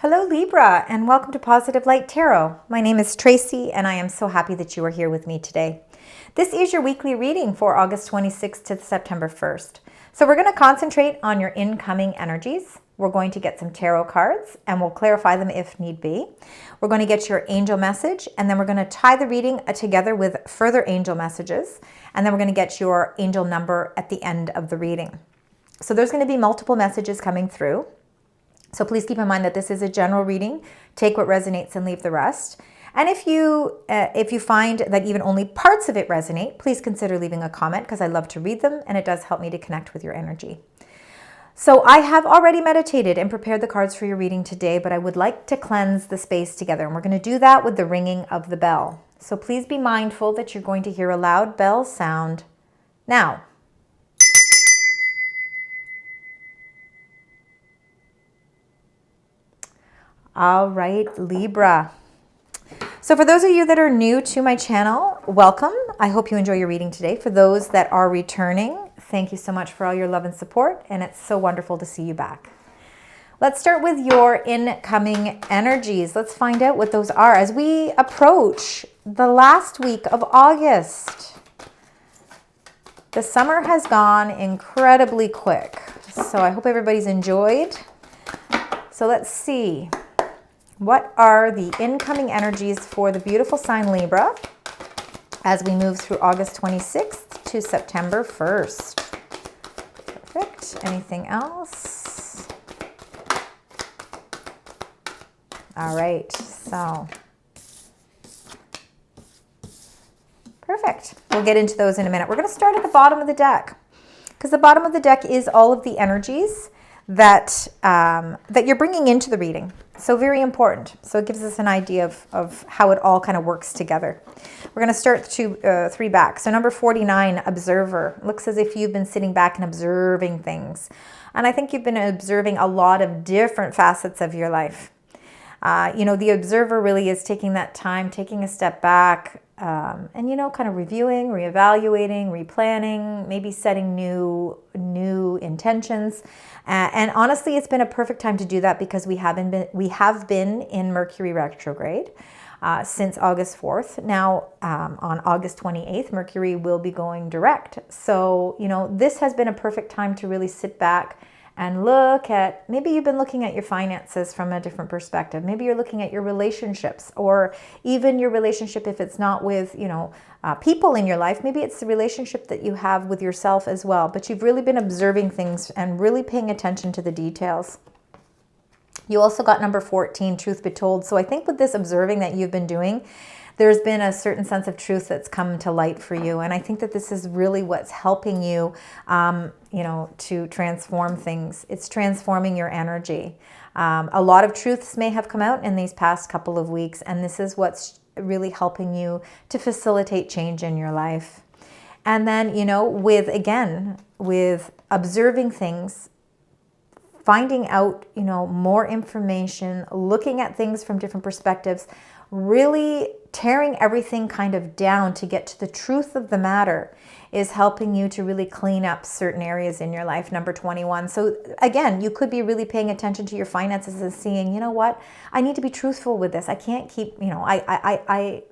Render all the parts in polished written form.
Hello Libra, and welcome to Positive Light Tarot. My name is Tracy and I am so happy that you are here with me today. This is your weekly reading for August 26th to September 1st. So we're going to concentrate on your incoming energies. We're going to get some tarot cards and we'll clarify them if need be. We're going to get your angel message and then we're going to tie the reading together with further angel messages. And then we're going to get your angel number at the end of the reading. So there's going to be multiple messages coming through. So please keep in mind that this is a general reading. Take what resonates and leave the rest. And if you find that even only parts of it resonate, please consider leaving a comment because I love to read them and it does help me to connect with your energy. So I have already meditated and prepared the cards for your reading today, but I would like to cleanse the space together. And we're going to do that with the ringing of the bell. So please be mindful that you're going to hear a loud bell sound now. All right, Libra. So for those of you that are new to my channel, welcome. I hope you enjoy your reading today. For those that are returning, thank you so much for all your love and support, and it's so wonderful to see you back. Let's start with your incoming energies. Let's find out what those are as we approach the last week of August. The summer has gone incredibly quick, so I hope everybody's enjoyed. So let's see. What are the incoming energies for the beautiful sign Libra as we move through August 26th to September 1st? Perfect. Anything else? All right. So, perfect. We'll get into those in a minute. We're going to start at the bottom of the deck because the bottom of the deck is all of the energies that you're bringing into the reading. So very important. So it gives us an idea of how it all kind of works together. We're going to start three back. So number 49, observer. Looks as if you've been sitting back and observing things. And I think you've been observing a lot of different facets of your life. The observer really is taking that time, taking a step back, and, kind of reviewing, reevaluating, replanning, maybe setting new intentions. And honestly, it's been a perfect time to do that because we have been in Mercury retrograde since August 4th. Now, on August 28th, Mercury will be going direct. So, this has been a perfect time to really sit back and look at, maybe you've been looking at your finances from a different perspective. Maybe you're looking at your relationships, or even your relationship if it's not with, people in your life. Maybe it's the relationship that you have with yourself as well. But you've really been observing things and really paying attention to the details. You also got number 14, truth be told. So I think with this observing that you've been doing, there's been a certain sense of truth that's come to light for you. And I think that this is really what's helping you, to transform things. It's transforming your energy. A lot of truths may have come out in these past couple of weeks, and this is what's really helping you to facilitate change in your life. And then, with observing things, finding out, more information, looking at things from different perspectives, really tearing everything kind of down to get to the truth of the matter is helping you to really clean up certain areas in your life. Number 21. So again, you could be really paying attention to your finances and seeing, what, I need to be truthful with this. I can't keep, I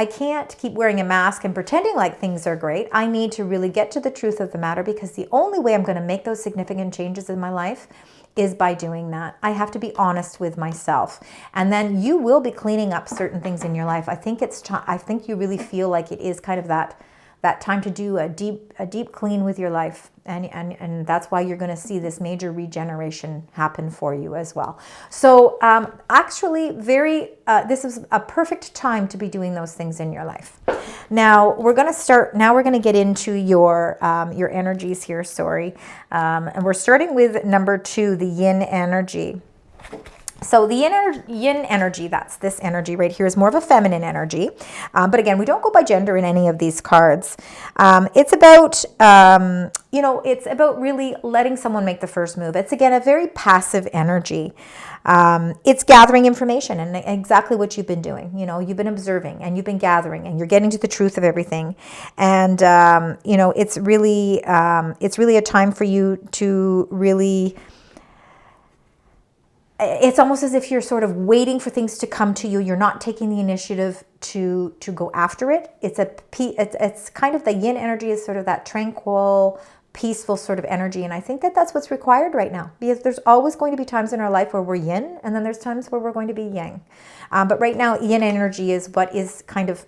can't keep wearing a mask and pretending like things are great. I need to really get to the truth of the matter because the only way I'm going to make those significant changes in my life is by doing that. I have to be honest with myself. And then you will be cleaning up certain things in your life. I think you really feel like it is kind of that time to do a deep clean with your life. And that's why you're going to see this major regeneration happen for you as well. So actually this is a perfect time to be doing those things in your life. Now we're going to get into your energies here, and we're starting with number 2, the yin energy. So the yin energy, that's this energy right here, is more of a feminine energy. But again, we don't go by gender in any of these cards. It's about, it's about really letting someone make the first move. It's, again, a very passive energy. It's gathering information and exactly what you've been doing. You've been observing and you've been gathering and you're getting to the truth of everything. And, it's really a time for you to really it's almost as if you're sort of waiting for things to come to you. You're not taking the initiative to go after it. It's kind of the yin energy is sort of that tranquil, peaceful sort of energy. And I think that that's what's required right now, because there's always going to be times in our life where we're yin, and then there's times where we're going to be yang. But right now, yin energy is what is kind of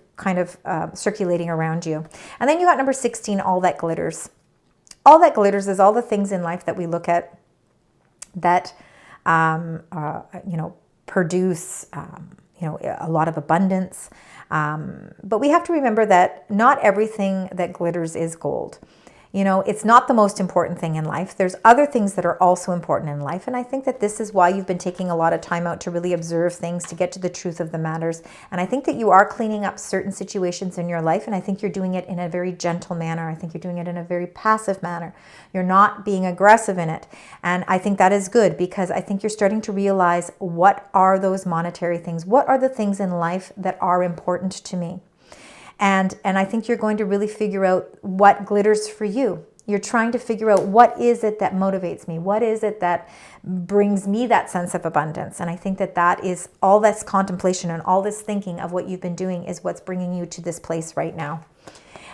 circulating around you. And then you got number 16, all that glitters. All that glitters is all the things in life that we look at that produce, a lot of abundance. But we have to remember that not everything that glitters is gold. It's not the most important thing in life. There's other things that are also important in life. And I think that this is why you've been taking a lot of time out to really observe things, to get to the truth of the matters. And I think that you are cleaning up certain situations in your life. And I think you're doing it in a very gentle manner. I think you're doing it in a very passive manner. You're not being aggressive in it. And I think that is good, because I think you're starting to realize, what are those monetary things? What are the things in life that are important to me? And I think you're going to really figure out what glitters for you. You're trying to figure out, what is it that motivates me? What is it that brings me that sense of abundance? And I think that that is all this contemplation and all this thinking of what you've been doing is what's bringing you to this place right now.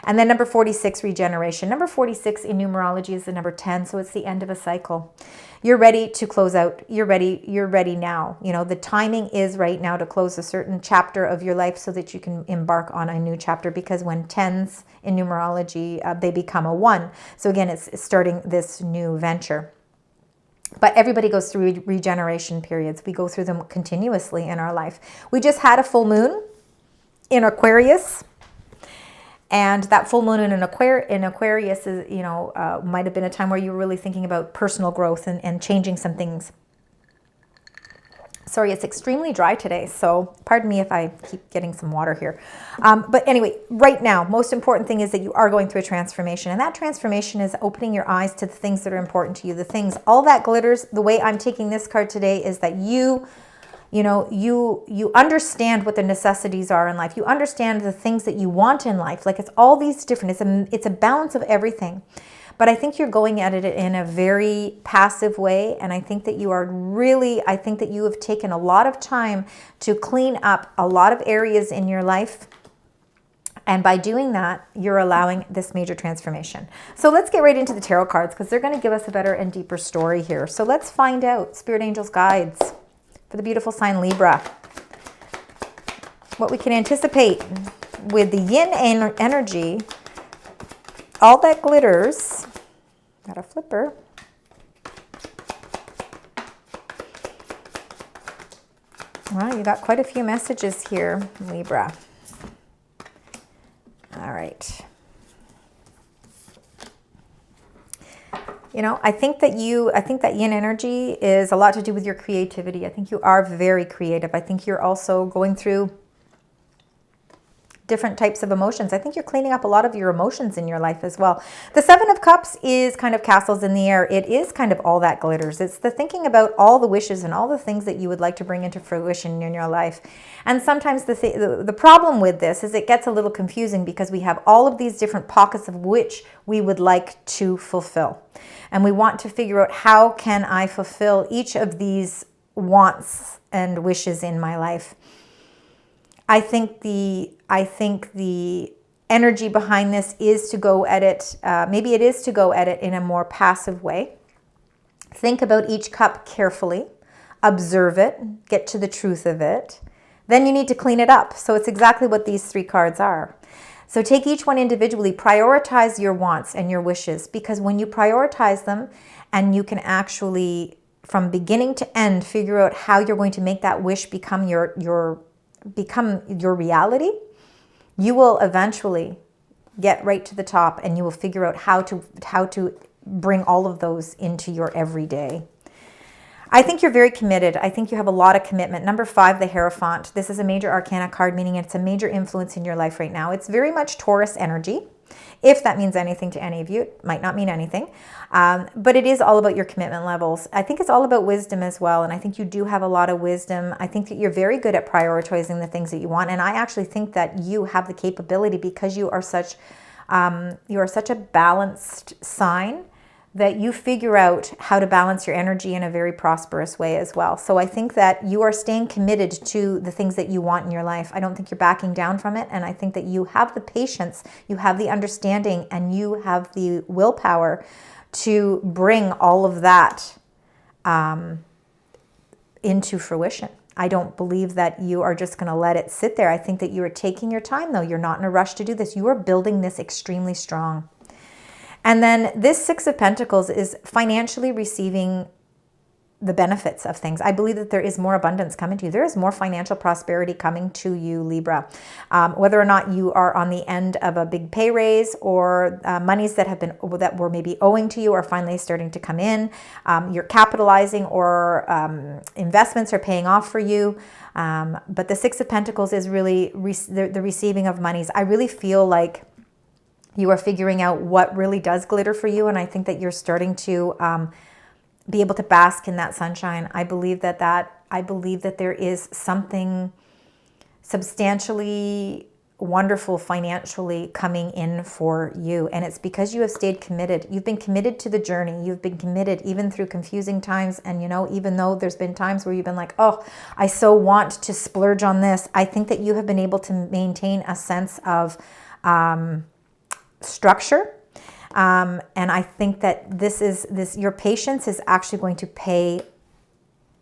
And then number 46, regeneration. Number 46 in numerology is the number 10, so it's the end of a cycle. You're ready to close out. You're ready now. The timing is right now to close a certain chapter of your life so that you can embark on a new chapter, because when 10s in numerology, they become a 1. So again, it's starting this new venture. But everybody goes through regeneration periods. We go through them continuously in our life. We just had a full moon in Aquarius. And that full moon in Aquarius is, might have been a time where you were really thinking about personal growth and changing some things. Sorry, it's extremely dry today, so pardon me if I keep getting some water here. But anyway, right now, most important thing is that you are going through a transformation. And that transformation is opening your eyes to the things that are important to you. All that glitters, the way I'm taking this card today is that you understand what the necessities are in life. You understand the things that you want in life. Like, it's all these different, it's a balance of everything. But I think you're going at it in a very passive way. And I think that you have taken a lot of time to clean up a lot of areas in your life. And by doing that, you're allowing this major transformation. So let's get right into the tarot cards, because they're going to give us a better and deeper story here. So let's find out Spirit Angels guides for the beautiful sign Libra. What we can anticipate with the yin energy, all that glitters. Got a flipper. Wow, you got quite a few messages here, Libra. All right. I think that yin energy is a lot to do with your creativity. I think you are very creative. I think you're also going through different types of emotions. I think you're cleaning up a lot of your emotions in your life as well. The Seven of Cups is kind of castles in the air. It is kind of all that glitters. It's the thinking about all the wishes and all the things that you would like to bring into fruition in your life. And sometimes the problem with this is it gets a little confusing, because we have all of these different pockets of which we would like to fulfill. And we want to figure out, how can I fulfill each of these wants and wishes in my life? I think the energy behind this is to go at it, maybe it is to go at it in a more passive way. Think about each cup carefully, observe it, get to the truth of it. Then you need to clean it up. So it's exactly what these 3 cards are. So take each one individually, prioritize your wants and your wishes, because when you prioritize them, and you can actually, from beginning to end, figure out how you're going to make that wish become your reality, you will eventually get right to the top, and you will figure out how to bring all of those into your everyday. I think you're very committed. I think you have a lot of commitment. Number 5, the Hierophant. This is a major arcana card, meaning it's a major influence in your life right now. It's very much Taurus energy. If that means anything to any of you, it might not mean anything. But it is all about your commitment levels. I think it's all about wisdom as well. And I think you do have a lot of wisdom. I think that you're very good at prioritizing the things that you want. And I actually think that you have the capability, because you are such a balanced sign, that you figure out how to balance your energy in a very prosperous way as well. So I think that you are staying committed to the things that you want in your life. I don't think you're backing down from it. And I think that you have the patience, you have the understanding, and you have the willpower to bring all of that into fruition. I don't believe that you are just going to let it sit there. I think that you are taking your time, though. You're not in a rush to do this. You are building this extremely strong. And then this Six of Pentacles is financially receiving the benefits of things. I believe that there is more abundance coming to you. There is more financial prosperity coming to you, Libra. Whether or not you are on the end of a big pay raise, or monies that were maybe owing to you are finally starting to come in. You're capitalizing, or investments are paying off for you. But the Six of Pentacles is really the receiving of monies. I really feel like you are figuring out what really does glitter for you. And I think that you're starting to be able to bask in that sunshine. I believe that there is something substantially wonderful financially coming in for you. And it's because you have stayed committed. You've been committed to the journey. You've been committed even through confusing times. And, even though there's been times where you've been like, oh, I so want to splurge on this, I think that you have been able to maintain a sense of structure. And I think that your patience is actually going to pay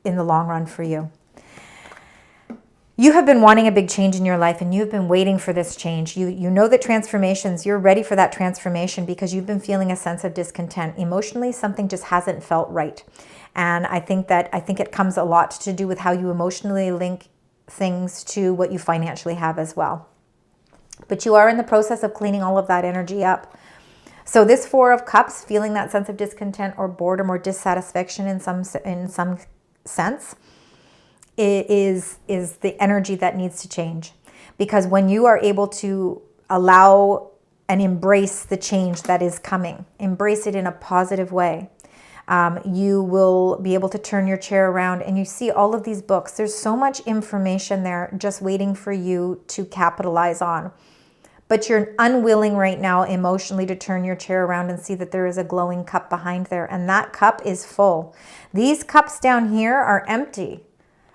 in the long run for you. You have been wanting a big change in your life, and you've been waiting for this change. You know that transformations, you're ready for that transformation because you've been feeling a sense of discontent. Emotionally, something just hasn't felt right. And I think it comes a lot to do with how you emotionally link things to what you financially have as well. But you are in the process of cleaning all of that energy up. So this Four of Cups, feeling that sense of discontent or boredom or dissatisfaction in some sense, is the energy that needs to change. Because when you are able to allow and embrace the change that is coming, embrace it in a positive way, you will be able to turn your chair around, and you see all of these books. There's so much information there just waiting for you to capitalize on. But you're unwilling right now emotionally to turn your chair around and see that there is a glowing cup behind there. And that cup is full. These cups down here are empty.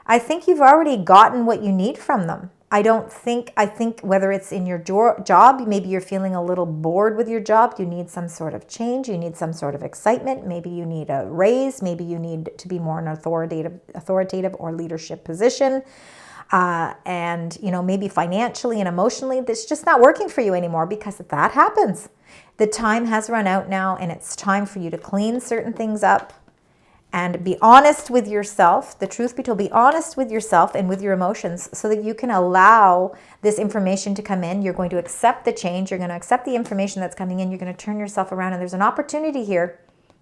I think you've already gotten what you need from them. I think whether it's in your job, maybe you're feeling a little bored with your job. You need some sort of change. You need some sort of excitement. Maybe you need a raise. Maybe you need to be more in an authoritative or leadership position. And maybe financially and emotionally, that's just not working for you anymore, because that happens. The time has run out now, and it's time for you to clean certain things up and be honest with yourself. The truth be told, be honest with yourself and with your emotions so that you can allow this information to come in. You're going to accept the change. You're going to accept the information that's coming in. You're going to turn yourself around, and there's an opportunity here.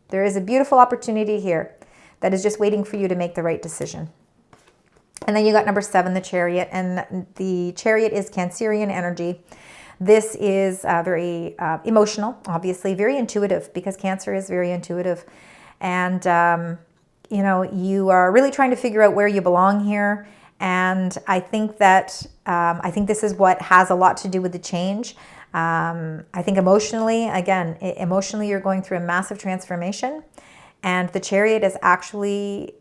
There is a beautiful opportunity here that is just waiting for you to make the right decision. And then you got number 7, the Chariot, and the Chariot is Cancerian energy. This is very emotional, obviously, very intuitive, because Cancer is very intuitive. And, you are really trying to figure out where you belong here. And I think that, this is what has a lot to do with the change. I think emotionally you're going through a massive transformation, and the Chariot is actually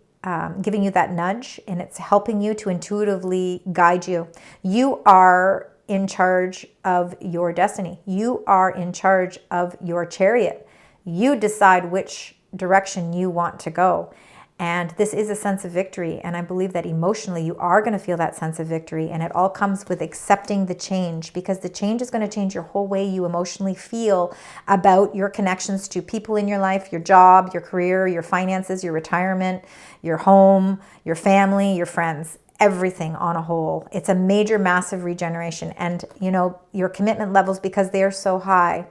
giving you that nudge, and it's helping you to intuitively guide you. You are in charge of your destiny. You are in charge of your Chariot. You decide which direction you want to go. And this is a sense of victory. And I believe that emotionally you are going to feel that sense of victory. And it all comes with accepting the change, because the change is going to change your whole way you emotionally feel about your connections to people in your life, your job, your career, your finances, your retirement, your home, your family, your friends, everything on a whole. It's a major, massive regeneration. And, your commitment levels, because they are so high,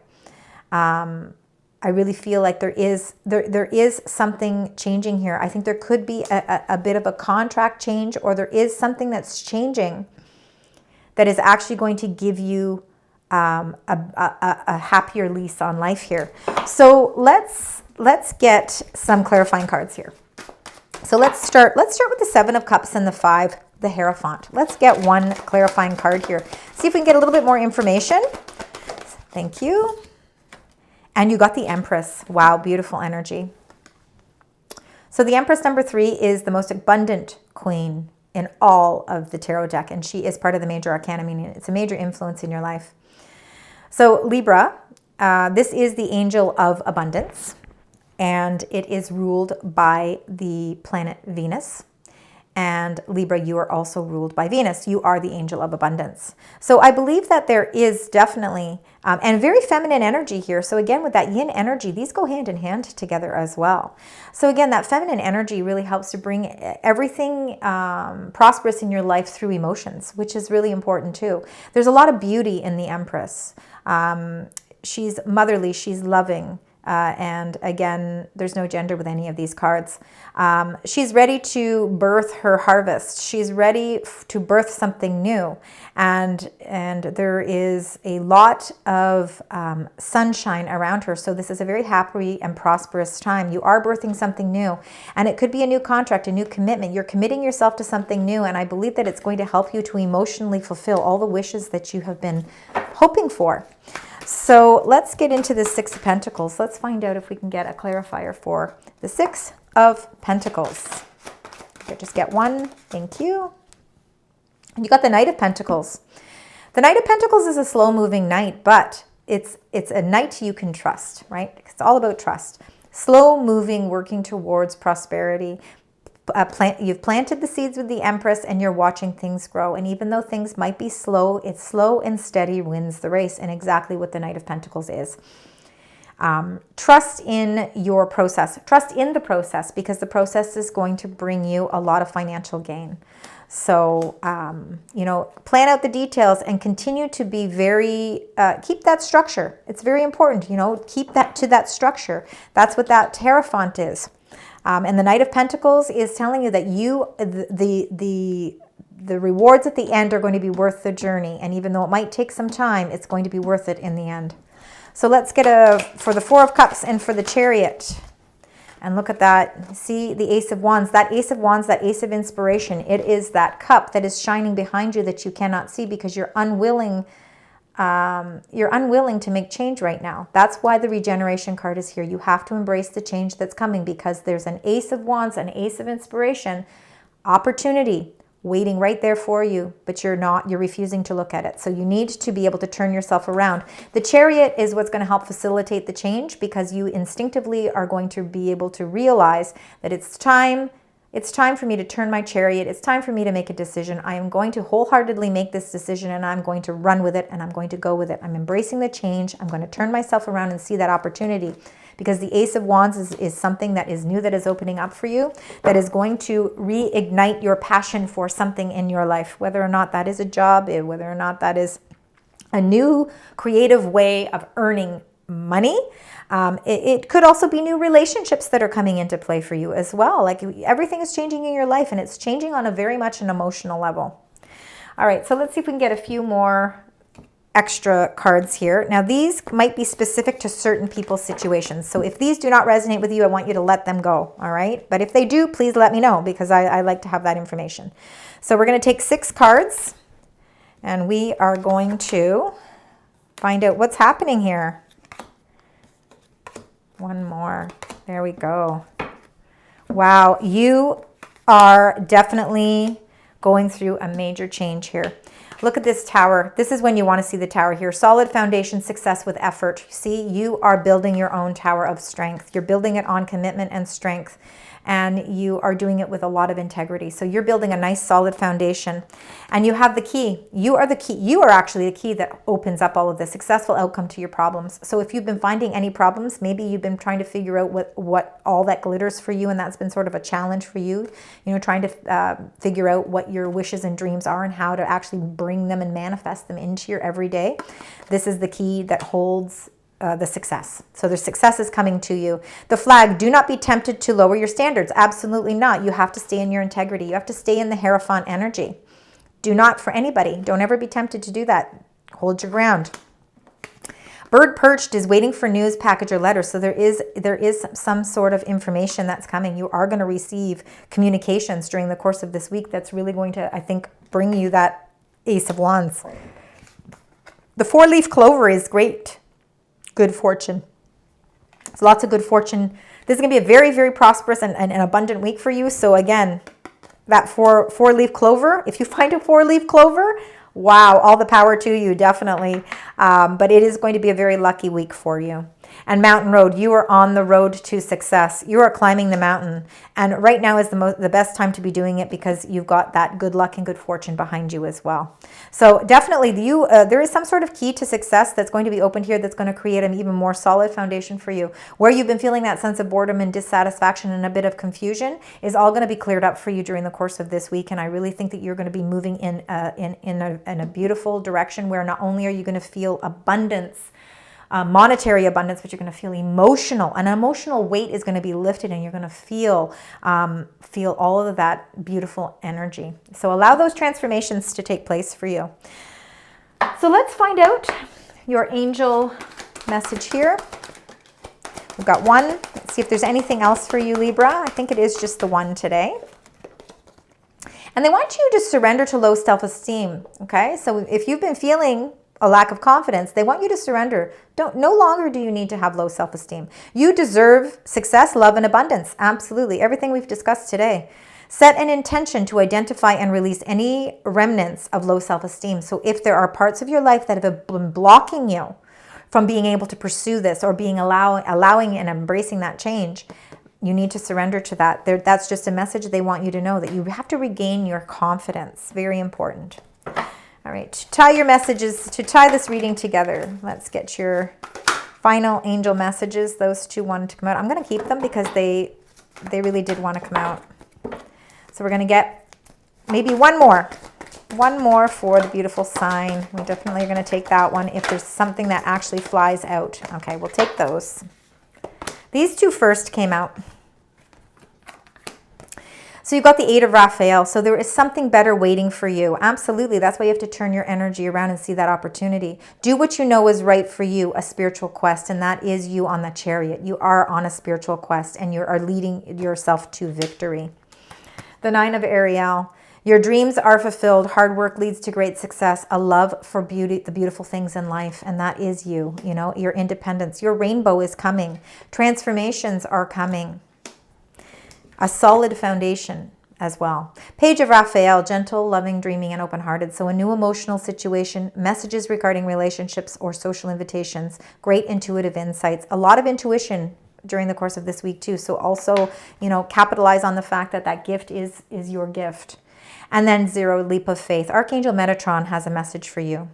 I really feel like there is something changing here. I think there could be a bit of a contract change, or there is something that's changing that is actually going to give you a happier lease on life here. So let's get some clarifying cards here. So let's start with the 7 of Cups and the 5, the Hierophant. Let's get one clarifying card here. See if we can get a little bit more information. Thank you. And you got the Empress. Wow, beautiful energy. So the Empress number 3 is the most abundant queen in all of the tarot deck, and she is part of the major arcana, meaning it's a major influence in your life. So Libra, this is the angel of abundance, and it is ruled by the planet Venus. And Libra, you are also ruled by Venus. You are the angel of abundance. So I believe that there is definitely, and very feminine energy here. So again, with that yin energy, these go hand in hand together as well. So again, that feminine energy really helps to bring everything prosperous in your life through emotions, which is really important too. There's a lot of beauty in the Empress. She's motherly, she's loving. And again, there's no gender with any of these cards. She's ready to birth her harvest. She's ready to birth something new. And there is a lot of sunshine around her. So this is a very happy and prosperous time. You are birthing something new. And it could be a new contract, a new commitment. You're committing yourself to something new. And I believe that it's going to help you to emotionally fulfill all the wishes that you have been hoping for. So let's get into the Six of Pentacles. Let's find out if we can get a clarifier for the Six of Pentacles. Okay, just get one. Thank you. And you got the Knight of Pentacles. The Knight of Pentacles is a slow-moving knight, but it's a knight you can trust, right? It's all about trust. Slow-moving, working towards prosperity. You've planted the seeds with the Empress and you're watching things grow. And even though things might be slow, it's slow and steady wins the race, and exactly what the Knight of Pentacles is. Trust in your process. Trust in the process, because the process is going to bring you a lot of financial gain. So, you know, plan out the details and continue to be very, keep that structure. It's very important, you know, keep that to that structure. That's what that Hierophant is. And the Knight of Pentacles is telling you that the rewards at the end are going to be worth the journey. And even though it might take some time, it's going to be worth it in the end. So let's get for the Four of Cups and for the Chariot. And look at that. See the Ace of Wands. That Ace of Wands, that Ace of Inspiration. It is that cup that is shining behind you that you cannot see because you're unwilling. You're unwilling to make change right now. That's why the regeneration card is here. You have to embrace the change that's coming, because there's an Ace of Wands, an Ace of Inspiration, opportunity waiting right there for you, but you're refusing to look at it. So you need to be able to turn yourself around. The Chariot is what's going to help facilitate the change, because you instinctively are going to be able to realize that it's time for me to turn my chariot. It's time for me to make a decision. I am going to wholeheartedly make this decision, and I'm going to run with it, and I'm going to go with it. I'm embracing the change. I'm going to turn myself around and see that opportunity, because the Ace of Wands is something that is new, that is opening up for you, that is going to reignite your passion for something in your life, whether or not that is a job, whether or not that is a new creative way of earning money. It could also be new relationships that are coming into play for you as well. Like, everything is changing in your life, and it's changing on a very much an emotional level. All right, so let's see if we can get a few more extra cards here. Now, these might be specific to certain people's situations. So if these do not resonate with you, I want you to let them go, all right? But if they do, please let me know, because I like to have that information. So we're going to take 6 cards, and we are going to find out what's happening here. One more. There we go. Wow, you are definitely going through a major change here. Look at this Tower. This is when you want to see the Tower here. Solid foundation, success with effort. See, you are building your own tower of strength. You're building it on commitment and strength, and you are doing it with a lot of integrity. So you're building a nice solid foundation, and you have the key. You are the key. You are actually the key that opens up all of the successful outcome to your problems. So if you've been finding any problems, maybe you've been trying to figure out what all that glitters for you, and that's been sort of a challenge for you, you know, trying to figure out what your wishes and dreams are and how to actually bring them and manifest them into your everyday. This is the key that holds the success. So the success is coming to you. The Flag, do not be tempted to lower your standards. Absolutely not. You have to stay in your integrity. You have to stay in the Hierophant energy. Do not, for anybody, don't ever be tempted to do that. Hold your ground. Bird perched is waiting for news, package, or letter. So there is some sort of information that's coming. You are going to receive communications during the course of this week that's really going to, I think, bring you that Ace of Wands. The 4-leaf clover is great. Good fortune. So lots of good fortune. This is going to be a very, very prosperous and abundant week for you. So again, that four-leaf clover, if you find a four-leaf clover, wow, all the power to you, definitely. But it is going to be a very lucky week for you. And Mountain Road, you are on the road to success. You are climbing the mountain. And right now is the best time to be doing it because you've got that good luck and good fortune behind you as well. So definitely there is some sort of key to success that's going to be opened here that's going to create an even more solid foundation for you. Where you've been feeling that sense of boredom and dissatisfaction and a bit of confusion is all going to be cleared up for you during the course of this week. And I really think that you're going to be moving in a beautiful direction where not only are you going to feel abundance, monetary abundance, but you're going to feel an emotional weight is going to be lifted, and you're going to feel all of that beautiful energy. So allow those transformations to take place for you. So let's find out your angel message here. We've got one. Let's see if there's anything else for you, Libra. I think it is just the one today. And they want you to surrender to low self-esteem. Okay, so if you've been feeling a lack of confidence, they want you to surrender. No longer do you need to have low self-esteem. You deserve success, love, and abundance. Absolutely. Everything we've discussed today. Set an intention to identify and release any remnants of low self-esteem. So if there are parts of your life that have been blocking you from being able to pursue this or being allowing and embracing that change, you need to surrender to that. That's just a message they want you to know, that you have to regain your confidence. Very important. All right, to tie your messages, to tie this reading together, let's get your final angel messages. Those two wanted to come out. I'm going to keep them because they really did want to come out. So we're going to get maybe one more for the beautiful sign. We definitely are going to take that one if there's something that actually flies out. Okay, we'll take those. These two first came out. So you've got the 8 of Raphael. So there is something better waiting for you. Absolutely. That's why you have to turn your energy around and see that opportunity. Do what you know is right for you, a spiritual quest, and that is you on the chariot. You are on a spiritual quest, and you are leading yourself to victory. The 9 of Ariel. Your dreams are fulfilled. Hard work leads to great success. A love for beauty, the beautiful things in life, and that is you. You know, your independence. Your rainbow is coming. Transformations are coming. A solid foundation as well. Page of Raphael, gentle, loving, dreaming, and open-hearted. So a new emotional situation, messages regarding relationships or social invitations, great intuitive insights, a lot of intuition during the course of this week too. So also, you know, capitalize on the fact that that gift is your gift. And then 0, leap of faith. Archangel Metatron has a message for you.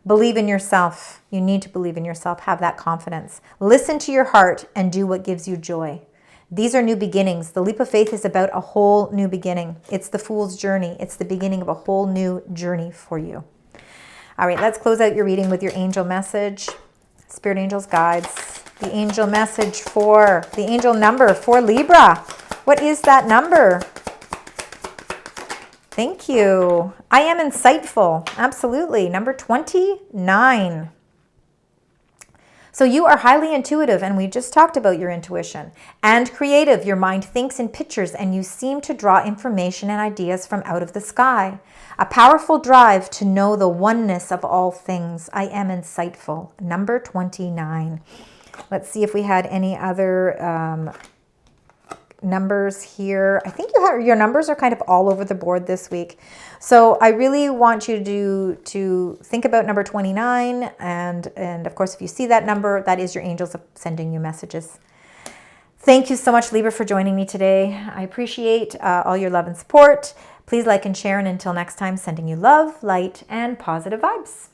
Believe in yourself. You need to believe in yourself. Have that confidence. Listen to your heart and do what gives you joy. These are new beginnings. The leap of faith is about a whole new beginning. It's the fool's journey. It's the beginning of a whole new journey for you. All right, let's close out your reading with your angel message. Spirit angels, guides. The angel message for, the angel number for Libra. What is that number? Thank you. I am insightful. Absolutely. Number 29. So you are highly intuitive, and we just talked about your intuition. And creative. Your mind thinks in pictures, and you seem to draw information and ideas from out of the sky. A powerful drive to know the oneness of all things. I am insightful. Number 29. Let's see if we had any other numbers here. I think your numbers are kind of all over the board this week. So I really want you to think about number 29. And of course, if you see that number, that is your angels sending you messages. Thank you so much, Libra, for joining me today. I appreciate all your love and support. Please like and share. And until next time, sending you love, light, and positive vibes.